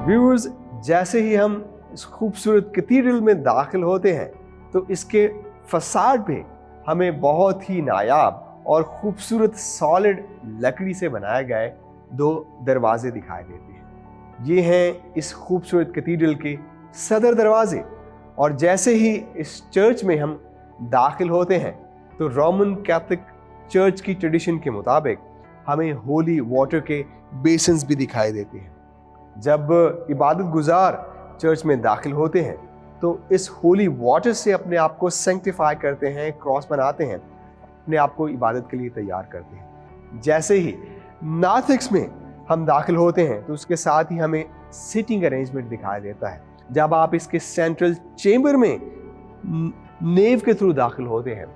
Viewers, जैसे ही हम इस खूबसूरत कैथेड्रल में दाखिल होते हैं तो इसके फसाड पे हमें बहुत ही नायाब और खूबसूरत सॉलिड लकड़ी से बनाए गए दो दरवाजे दिखाई देते हैं। ये हैं इस खूबसूरत कैथेड्रल के सदर दरवाजे। और जैसे ही इस चर्च में हम दाखिल होते हैं तो रोमन कैथोलिक चर्च की ट्रेडिशन के मुताबिक हमें होली वाटर के बेसिन्स भी दिखाई देते हैं। जब इबादत गुजार चर्च में दाखिल होते हैं तो इस होली वाटर से अपने आप को सेंक्टिफाई करते हैं, क्रॉस बनाते हैं, अपने आप को इबादत के लिए तैयार करते हैं। जैसे ही नार्थिक्स में हम दाखिल होते हैं तो उसके साथ ही हमें सिटिंग अरेंजमेंट दिखाई देता है। जब आप इसके सेंट्रल चेंबर में नेव के थ्रू दाखिल होते हैं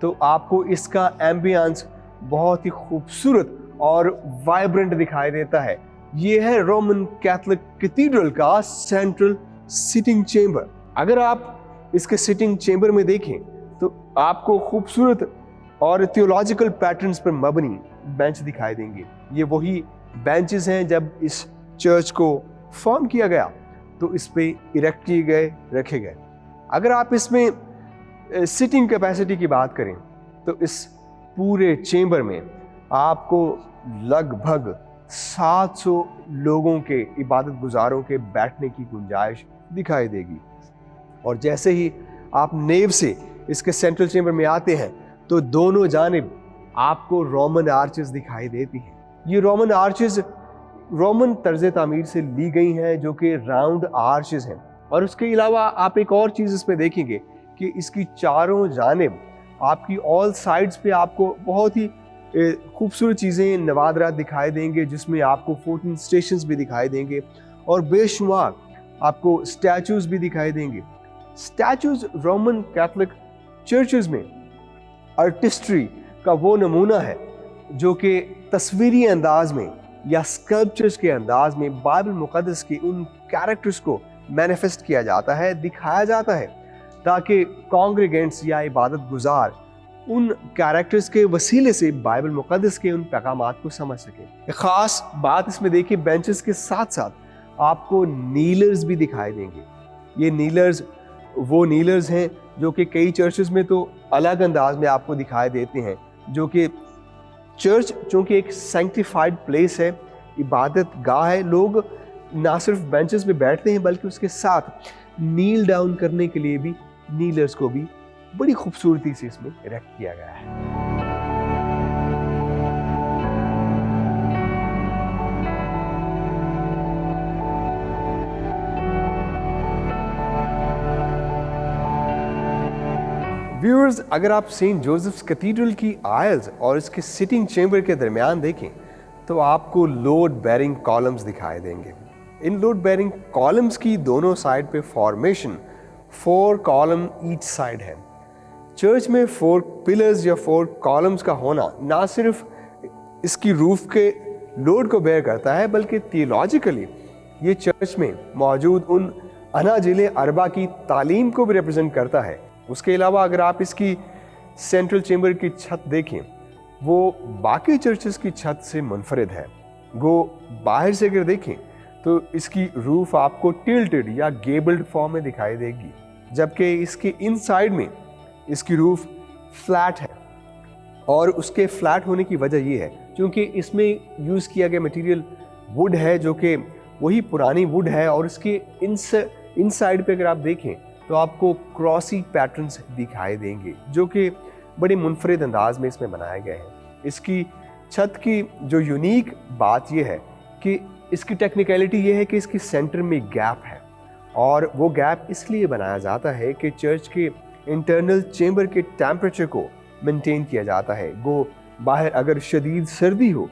तो आपको इसका एम्बियंस बहुत ही खूबसूरत और वाइब्रेंट दिखाई देता है। ये है रोमन कैथोलिक कैथेड्रल का सेंट्रल सिटिंग चेंबर। अगर आप इसके सिटिंग चेंबर में देखें तो आपको खूबसूरत और थियोलॉजिकल पैटर्न्स पर मबनी बेंच दिखाई देंगे। ये वही बेंचेस हैं जब इस चर्च को फॉर्म किया गया तो इस पे इरेक्ट किए गए, रखे गए। अगर आप इसमें सिटिंग कैपेसिटी की बात करें तो इस पूरे चेंबर में आपको लगभग 700 लोगों के, इबादत गुजारों के बैठने की गुंजाइश दिखाई देगी। और जैसे ही आप नेव से इसके सेंट्रल चेंबर में आते हैं तो दोनों जानिब आपको रोमन आर्चेस दिखाई देती हैं। ये रोमन आर्चेस रोमन तर्ज तामीर से ली गई हैं जो कि राउंड आर्चेस हैं। और उसके अलावा आप एक और चीज़ इसमें देखेंगे कि इसकी चारों जानिब आपकी ऑल साइड्स पे आपको बहुत ही खूबसूरत चीज़ें, नवादरात दिखाई देंगे, जिसमें आपको 14 स्टेशंस भी दिखाई देंगे और बेशुमार आपको स्टैचूज भी दिखाई देंगे। स्टैचूज रोमन कैथोलिक चर्चेस में आर्टिस्ट्री का वो नमूना है जो कि तस्वीरी अंदाज में या स्कल्पचर्स के अंदाज में बाइबल मुक़द्दस के उन कैरेक्टर्स को मैनिफेस्ट किया जाता है, दिखाया जाता है, ताकि कॉन्ग्रेगेंट्स या इबादत गुजार उन कैरेक्टर्स के वसीले से बाइबल मुक़द्दस के उन पैगामात को समझ सकें। एक ख़ास बात इसमें देखिए, बेंचेस के साथ साथ आपको नीलर्स भी दिखाई देंगे। ये नीलर्स वो नीलर्स हैं जो कि कई चर्चेस में तो अलग अंदाज में आपको दिखाई देते हैं, जो कि चर्च चूँकि एक सैंक्टिफाइड प्लेस है, इबादत गाह है, लोग ना सिर्फ बेंचेस पे बैठते हैं बल्कि उसके साथ नील डाउन करने के लिए भी नीलर्स को भी बड़ी खूबसूरती से इसमें इरेक्ट किया गया है। व्यूअर्स, अगर आप सेंट जोसेफ्स कैथेड्रल की आयल्स और इसके सिटिंग चेंबर के दरमियान देखें तो आपको लोड बेरिंग कॉलम्स दिखाई देंगे। इन लोड बेरिंग कॉलम्स की दोनों साइड पे फॉर्मेशन 4 कॉलम ईच साइड है। चर्च में 4 पिलर्स या 4 कॉलम्स का होना ना सिर्फ इसकी रूफ के लोड को बेयर करता है बल्कि थियोलॉजिकली ये चर्च में मौजूद उन अनाजिले अरबा की तालीम को भी रिप्रेजेंट करता है। उसके अलावा अगर आप इसकी सेंट्रल चेंबर की छत देखें, वो बाकी चर्चेस की छत से मुनफरिद है। वो बाहर से अगर देखें तो इसकी रूफ आपको टिल्टेड या गेबल्ड फॉर्म में दिखाई देगी, जबकि इसके इनसाइड में इसकी रूफ फ्लैट है। और उसके फ्लैट होने की वजह ये है क्योंकि इसमें यूज़ किया गया मटेरियल वुड है, जो कि वही पुरानी वुड है। और इसके इनसाइड पे अगर आप देखें तो आपको क्रॉसी पैटर्न्स दिखाई देंगे जो कि बड़े मुनफरिद अंदाज में इसमें बनाए गए हैं। इसकी छत की जो यूनिक बात यह है कि इसकी टेक्निकलिटी ये है कि इसकी सेंटर में गैप है, और वो गैप इसलिए बनाया जाता है कि चर्च के इंटरनल चेंबर के टेम्परेचर को मेंटेन किया जाता है। वो बाहर अगर शदीद सर्दी हो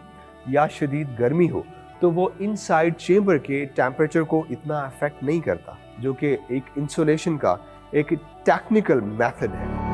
या शदीद गर्मी हो तो वो इनसाइड चेंबर के टेम्परेचर को इतना अफेक्ट नहीं करता, जो कि एक इंसुलेशन का एक टेक्निकल मेथड है।